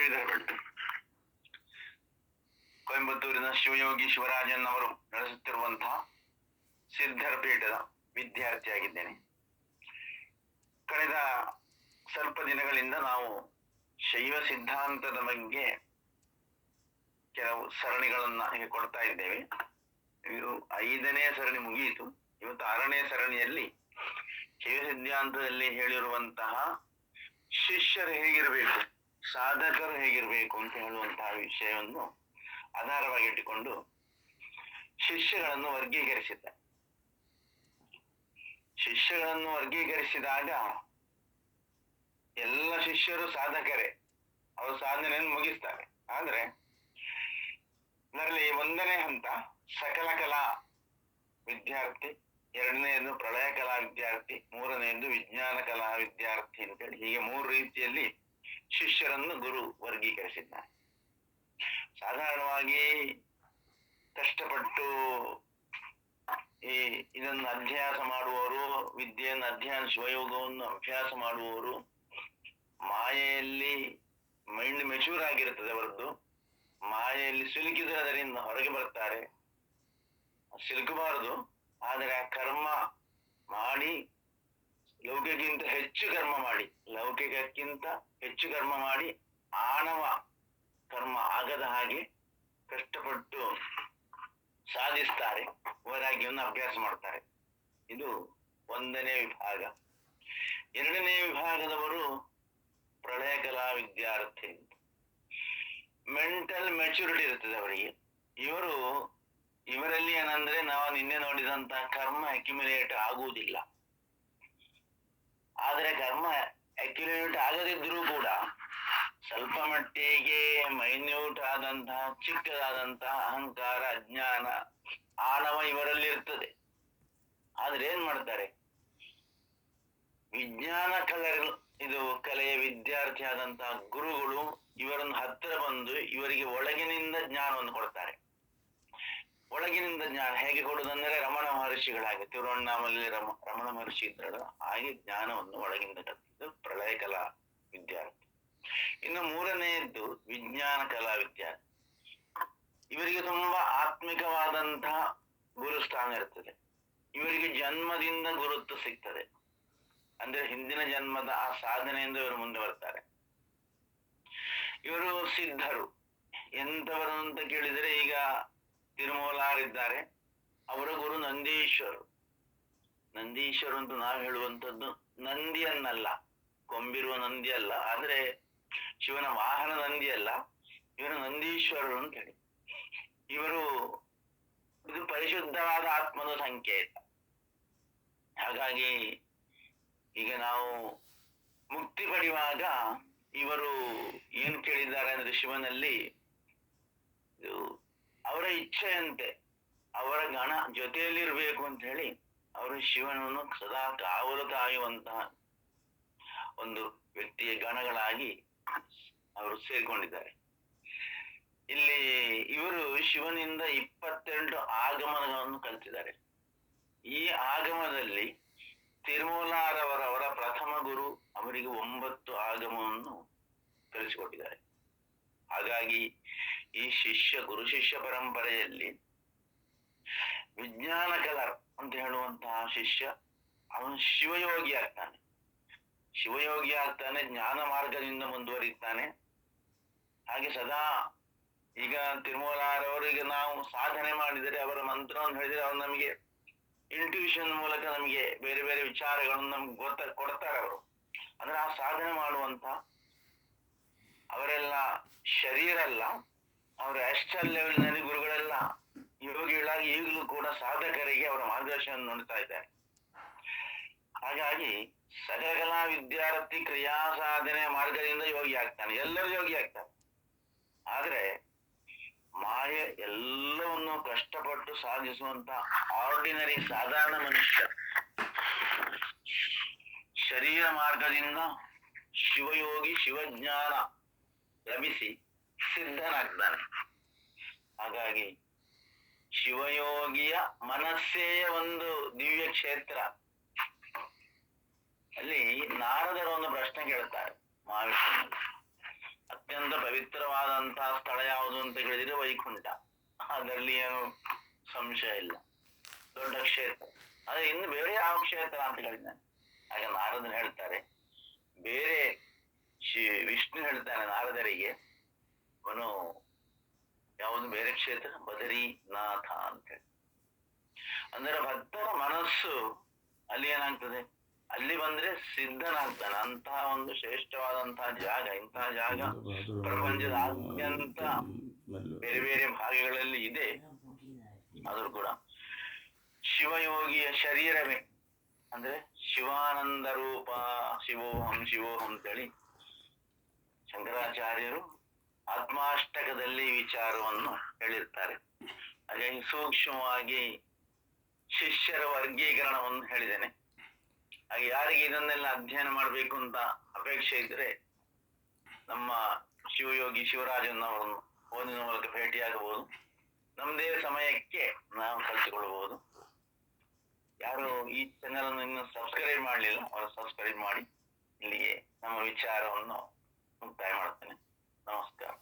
ಶ್ರೀಧರ್ ಭಟ್. ಕೊಯಂಬತ್ತೂರಿನ ಶಿವಯೋಗಿ ಶಿವರಾಜನ್ ಅವರು ನಡೆಸುತ್ತಿರುವಂತಹ ಸಿದ್ಧರ ಪೀಠದ ವಿದ್ಯಾರ್ಥಿಯಾಗಿದ್ದೇನೆ. ಕಳೆದ ಸ್ವಲ್ಪ ದಿನಗಳಿಂದ ನಾವು ಶೈವ ಸಿದ್ಧಾಂತದ ಬಗ್ಗೆ ಕೆಲವು ಸರಣಿಗಳನ್ನ ಕೊಡ್ತಾ ಇದ್ದೇವೆ. ಇದು 5ನೇ ಸರಣಿ ಮುಗಿಯಿತು. ಇವತ್ತು 6ನೇ ಸರಣಿಯಲ್ಲಿ ಶೈವ ಸಿದ್ಧಾಂತದಲ್ಲಿ ಹೇಳಿರುವಂತಹ ಶಿಷ್ಯರು ಹೇಗಿರಬೇಕು, ಸಾಧಕರು ಹೇಗಿರಬೇಕು ಅಂತ ಹೇಳುವಂತಹ ವಿಷಯವನ್ನು ಆಧಾರವಾಗಿಟ್ಟುಕೊಂಡು ಶಿಷ್ಯಗಳನ್ನು ವರ್ಗೀಕರಿಸಿದ್ದಾರೆ. ಶಿಷ್ಯಗಳನ್ನು ವರ್ಗೀಕರಿಸಿದಾಗ ಎಲ್ಲ ಶಿಷ್ಯರು ಸಾಧಕರೇ, ಅವರು ಸಾಧನೆಯನ್ನು ಮುಗಿಸ್ತಾರೆ. ಆದ್ರೆ ಇದರಲ್ಲಿ 1ನೇ ಹಂತ ಸಕಲ ಕಲಾ ವಿದ್ಯಾರ್ಥಿ, 2ನೇದು ಪ್ರಳಯ ಕಲಾ ವಿದ್ಯಾರ್ಥಿ, 3ನೇದು ವಿಜ್ಞಾನ ಕಲಾ ವಿದ್ಯಾರ್ಥಿ ಅಂತೇಳಿ ಹೀಗೆ 3 ರೀತಿಯಲ್ಲಿ ಶಿಷ್ಯರನ್ನು ಗುರು ವರ್ಗೀಕರಿಸಿದ್ದಾರೆ. ಸಾಧಾರಣವಾಗಿ ಕಷ್ಟಪಟ್ಟು ಇದನ್ನು ಅಭ್ಯಾಸ ಮಾಡುವವರು, ವಿದ್ಯೆಯನ್ನು ಅಧ್ಯಯನ ಶಿವಯೋಗವನ್ನು ಅಭ್ಯಾಸ ಮಾಡುವವರು ಮಾಯೆಯಲ್ಲಿ ಮೈಂಡ್ ಮೆಚೂರ್ ಆಗಿರುತ್ತದೆ ಅವರದ್ದು. ಮಾಯೆಯಲ್ಲಿ ಸಿಲುಕಿದ್ರೆ ಅದರಿಂದ ಹೊರಗೆ ಬರ್ತಾರೆ. ಸಿಲುಕಬಾರದು, ಆದರೆ ಆ ಕರ್ಮ ಮಾಡಿ ಲೌಕಿಕಕ್ಕಿಂತ ಹೆಚ್ಚು ಕರ್ಮ ಮಾಡಿ, ಲೌಕಿಕಕ್ಕಿಂತ ಹೆಚ್ಚು ಕರ್ಮ ಮಾಡಿ ಆಣವ ಕರ್ಮ ಆಗದ ಹಾಗೆ ಕಷ್ಟಪಟ್ಟು ಸಾಧಿಸ್ತಾರೆ, ವೈರಾಗ್ಯವನ್ನು ಅಭ್ಯಾಸ ಮಾಡ್ತಾರೆ. ಇದು 1ನೇ ವಿಭಾಗ. 2ನೇ ವಿಭಾಗದವರು ಪ್ರಳಯ ಕಲಾ ವಿದ್ಯಾರ್ಥಿ. ಮೆಂಟಲ್ ಮೆಚುರಿಟಿ ಇರ್ತದೆ ಅವರಿಗೆ. ಇವರಲ್ಲಿ ಏನಂದ್ರೆ ನಾವು ನಿನ್ನೆ ನೋಡಿದಂತಹ ಕರ್ಮ ಅಕ್ಯುಮುಲೇಟ್ ಆಗುವುದಿಲ್ಲ. ಆದ್ರೆ ಕರ್ಮ ಅಕ್ಯುಮುಲೇಟ್ ಆಗದಿದ್ರೂ ಕೂಡ ಸ್ವಲ್ಪ ಮಟ್ಟಿಗೆ ಮೈನ್ಯೂಟ್ ಆದಂತಹ ಚಿಕ್ಕದಾದಂತಹ ಅಹಂಕಾರ, ಅಜ್ಞಾನ, ಆಣವ ಇವರಲ್ಲಿ ಇರ್ತದೆ. ಆದ್ರೆ ಏನ್ ಮಾಡ್ತಾರೆ, ವಿಜ್ಞಾನ ಕಲೆಯ ವಿದ್ಯಾರ್ಥಿ ಆದಂತಹ ಗುರುಗಳು ಇವರನ್ನು ಹತ್ತಿರ ಬಂದು ಇವರಿಗೆ ಒಳಗಿನಿಂದ ಜ್ಞಾನವನ್ನು ಕೊಡ್ತಾರೆ. ಒಳಗಿನಿಂದ ಜ್ಞಾನ ಹೇಗೆ ಕೊಡುವುದಂದ್ರೆ ರಮಣ ಮಹರ್ಷಿಗಳಾಗಿ, ತಿರುವಣ್ಣಾಮಲೆ ರಮಣ ಮಹರ್ಷಿ ಇದ್ರಲ್ಲ ಹಾಗೆ ಜ್ಞಾನವನ್ನು ಒಳಗಿಂದ ಕಲಿಸಿದ್ದು ಪ್ರಳಯ ಕಲಾ ವಿದ್ಯಾರ್ಥಿ. ಇನ್ನು 3ನೇದ್ದು ವಿಜ್ಞಾನ ಕಲಾ ವಿದ್ಯಾರ್ಥಿ. ಇವರಿಗೆ ತುಂಬಾ ಆತ್ಮಿಕವಾದಂತಹ ಗುರುಸ್ಥಾನ ಇರ್ತದೆ. ಇವರಿಗೆ ಜನ್ಮದಿಂದ ಗುರುತ್ವ ಸಿಗ್ತದೆ. ಅಂದ್ರೆ ಹಿಂದಿನ ಜನ್ಮದ ಆ ಸಾಧನೆಯಿಂದ ಇವರು ಮುಂದೆ ಬರ್ತಾರೆ. ಇವರು ಸಿದ್ಧರು. ಎಂತವರು ಅಂತ ಕೇಳಿದರೆ, ಈಗ ತಿರುಮೂಲಾರಿದ್ದಾರೆ, ಅವರ ಗುರು ನಂದೀಶ್ವರು. ನಂದೀಶ್ವರು ಅಂತ ನಾವು ಹೇಳುವಂಥದ್ದು ನಂದಿಯನ್ನಲ್ಲ, ಕೊಂಬಿರುವ ನಂದಿ ಅಲ್ಲ, ಆದ್ರೆ ಶಿವನ ವಾಹನ ನಂದಿ ಅಲ್ಲ, ಇವರು ನಂದೀಶ್ವರರು ಅಂತ ಹೇಳಿ. ಇದು ಪರಿಶುದ್ಧವಾದ ಆತ್ಮದ ಸಂಕೇತ. ಹಾಗಾಗಿ ಈಗ ನಾವು ಮುಕ್ತಿ ಪಡೆಯುವಾಗ ಇವರು ಏನು ಕೇಳಿದ್ದಾರೆ ಅಂದ್ರೆ ಶಿವನಲ್ಲಿ ಅವರ ಇಚ್ಛೆಯಂತೆ ಅವರ ಗಣ ಜೊತೆಯಲ್ಲಿರ್ಬೇಕು ಅಂತ ಹೇಳಿ ಅವರು ಶಿವನನ್ನು ಸದಾ ಕಾವಲು ಕಾಯುವಂತಹ ಒಂದು ವ್ಯಕ್ತಿಯ ಗಣಗಳಾಗಿ ಅವರು ಸೇರಿಕೊಂಡಿದ್ದಾರೆ. ಇಲ್ಲಿ ಇವರು ಶಿವನಿಂದ 22 ಆಗಮನಗಳನ್ನು ಕಲಿತಿದ್ದಾರೆ. ಈ ಆಗಮದಲ್ಲಿ ತಿರುಮೂಲಾರವರ ಪ್ರಥಮ ಗುರು ಅವರಿಗೆ 9 ಆಗಮವನ್ನು ಕಲಿಸಿಕೊಟ್ಟಿದ್ದಾರೆ. ಹಾಗಾಗಿ ಈ ಗುರು ಶಿಷ್ಯ ಪರಂಪರೆಯಲ್ಲಿ ವಿಜ್ಞಾನ ಕಲರ್ ಅಂತ ಹೇಳುವಂತಹ ಶಿಷ್ಯ ಅವನು ಶಿವಯೋಗಿ ಆಗ್ತಾನೆ. ಜ್ಞಾನ ಮಾರ್ಗದಿಂದ ಮುಂದುವರಿತಾನೆ. ಹಾಗೆ ಸದಾ ಈಗ ತಿರುಮೂಲಾರವರಿಗೆ ನಾವು ಸಾಧನೆ ಮಾಡಿದರೆ, ಅವರ ಮಂತ್ರವನ್ನು ಹೇಳಿದರೆ ಅವ್ರು ನಮಗೆ ಇಂಟ್ಯೂಷನ್ ಮೂಲಕ ನಮಗೆ ಬೇರೆ ಬೇರೆ ವಿಚಾರಗಳನ್ನು ನಮ್ಗೆ ಕೊಡ್ತಾರೆ ಅವರು. ಅಂದ್ರೆ ಆ ಸಾಧನೆ ಮಾಡುವಂತ ಅವರೆಲ್ಲ ಶರೀರ ಅಲ್ಲ, ಅವರ ಆಸ್ಟ್ರಲ್ ಲೆವೆಲ್ನಲ್ಲಿ ಗುರುಗಳೆಲ್ಲ ಯೋಗಿಗಳಾಗಿ ಈಗಲೂ ಕೂಡ ಸಾಧಕರಿಗೆ ಅವರ ಮಾರ್ಗದರ್ಶನ ನೋಡ್ತಾ ಇದ್ದಾರೆ. ಹಾಗಾಗಿ ಸಕಲ ಕಲಾ ವಿದ್ಯಾರ್ಥಿ ಕ್ರಿಯಾ ಸಾಧನೆ ಮಾರ್ಗದಿಂದ ಯೋಗಿ ಆಗ್ತಾನೆ. ಎಲ್ಲರೂ ಯೋಗಿ ಆಗ್ತಾರೆ. ಆದ್ರೆ ಮಾಯೆ ಎಲ್ಲವನ್ನು ಕಷ್ಟಪಟ್ಟು ಸಾಧಿಸುವಂತ ಆರ್ಡಿನರಿ ಸಾಧಾರಣ ಮನುಷ್ಯ ಶರೀರ ಮಾರ್ಗದಿಂದ ಶಿವಯೋಗಿ ಶಿವಜ್ಞಾನ ಲಭಿಸಿ ಸಿದ್ಧನಾಗ್ತಾನೆ. ಹಾಗಾಗಿ ಶಿವಯೋಗಿಯ ಮನಸ್ಸೇ ಒಂದು ದಿವ್ಯ ಕ್ಷೇತ್ರ. ಅಲ್ಲಿ ನಾರದರು ಒಂದು ಪ್ರಶ್ನೆ ಕೇಳ್ತಾರೆ ಮಹಾವಿಷ್ಣು. ಅತ್ಯಂತ ಪವಿತ್ರವಾದಂತಹ ಸ್ಥಳ ಯಾವುದು ಅಂತ ಹೇಳಿದ್ರೆ ವೈಕುಂಠ. ಅದರಲ್ಲಿ ಏನು ಸಂಶಯ ಇಲ್ಲ, ದೊಡ್ಡ ಕ್ಷೇತ್ರ. ಅದೇ ಇನ್ನು ಬೇರೆ ಯಾವ ಕ್ಷೇತ್ರ ಅಂತ ಹೇಳಿದ್ದಾನೆ. ಹಾಗೆ ನಾರದನು ಹೇಳ್ತಾರೆ, ಬೇರೆ ವಿಷ್ಣು ಹೇಳ್ತಾನೆ ನಾರದರಿಗೆ, ಅವನು ಯಾವುದು ಬೇರೆ ಕ್ಷೇತ್ರ ಬದರಿನಾಥ ಅಂತ ಹೇಳಿ. ಅಂದ್ರೆ ಭಕ್ತರ ಮನಸ್ಸು ಅಲ್ಲಿ ಏನಾಗ್ತದೆ, ಅಲ್ಲಿ ಬಂದ್ರೆ ಸಿದ್ಧನಾಗ್ತಾನೆ. ಅಂತಹ ಒಂದು ಶ್ರೇಷ್ಠವಾದಂತಹ ಜಾಗ, ಇಂತಹ ಜಾಗ ಪ್ರಪಂಚದಾದ್ಯಂತ ಬೇರೆ ಬೇರೆ ಭಾಗಗಳಲ್ಲಿ ಇದೆ. ಆದ್ರೂ ಕೂಡ ಶಿವಯೋಗಿಯ ಶರೀರವೇ ಅಂದ್ರೆ ಶಿವಾನಂದ ರೂಪ ಶಿವೋಹಂ ಶಿವೋಹಂ ಅಂತೇಳಿ ಶಂಕರಾಚಾರ್ಯರು ಆತ್ಮಾಷ್ಟಕದಲ್ಲಿ ವಿಚಾರವನ್ನು ಹೇಳಿರ್ತಾರೆ. ಹಾಗಾಗಿ ಸೂಕ್ಷ್ಮವಾಗಿ ಶಿಷ್ಯರ ವರ್ಗೀಕರಣವನ್ನು ಹೇಳಿದ್ದೇನೆ. ಹಾಗೆ ಯಾರಿಗೆ ಇದನ್ನೆಲ್ಲ ಅಧ್ಯಯನ ಮಾಡಬೇಕು ಅಂತ ಅಪೇಕ್ಷೆ ಇದ್ರೆ ನಮ್ಮ ಶಿವಯೋಗಿ ಶಿವರಾಜನ್ ಅವರನ್ನು ಓದಿನ ಮೂಲಕ ಭೇಟಿಯಾಗಬಹುದು. ನಮ್ಮದೇ ಸಮಯಕ್ಕೆ ನಾವು ಕಲಿತುಕೊಳ್ಳಬಹುದು. ಯಾರು ಈ ಚಾನೆಲ್ ಅನ್ನು ಇನ್ನು ಸಬ್ಸ್ಕ್ರೈಬ್ ಮಾಡಲಿಲ್ಲ ಅವರು ಸಬ್ಸ್ಕ್ರೈಬ್ ಮಾಡಿ. ಇಲ್ಲಿಗೆ ನಮ್ಮ ವಿಚಾರವನ್ನು ಮುಕ್ತಾಯ ಮಾಡ್ತೇನೆ. ನಮಸ್ಕಾರ.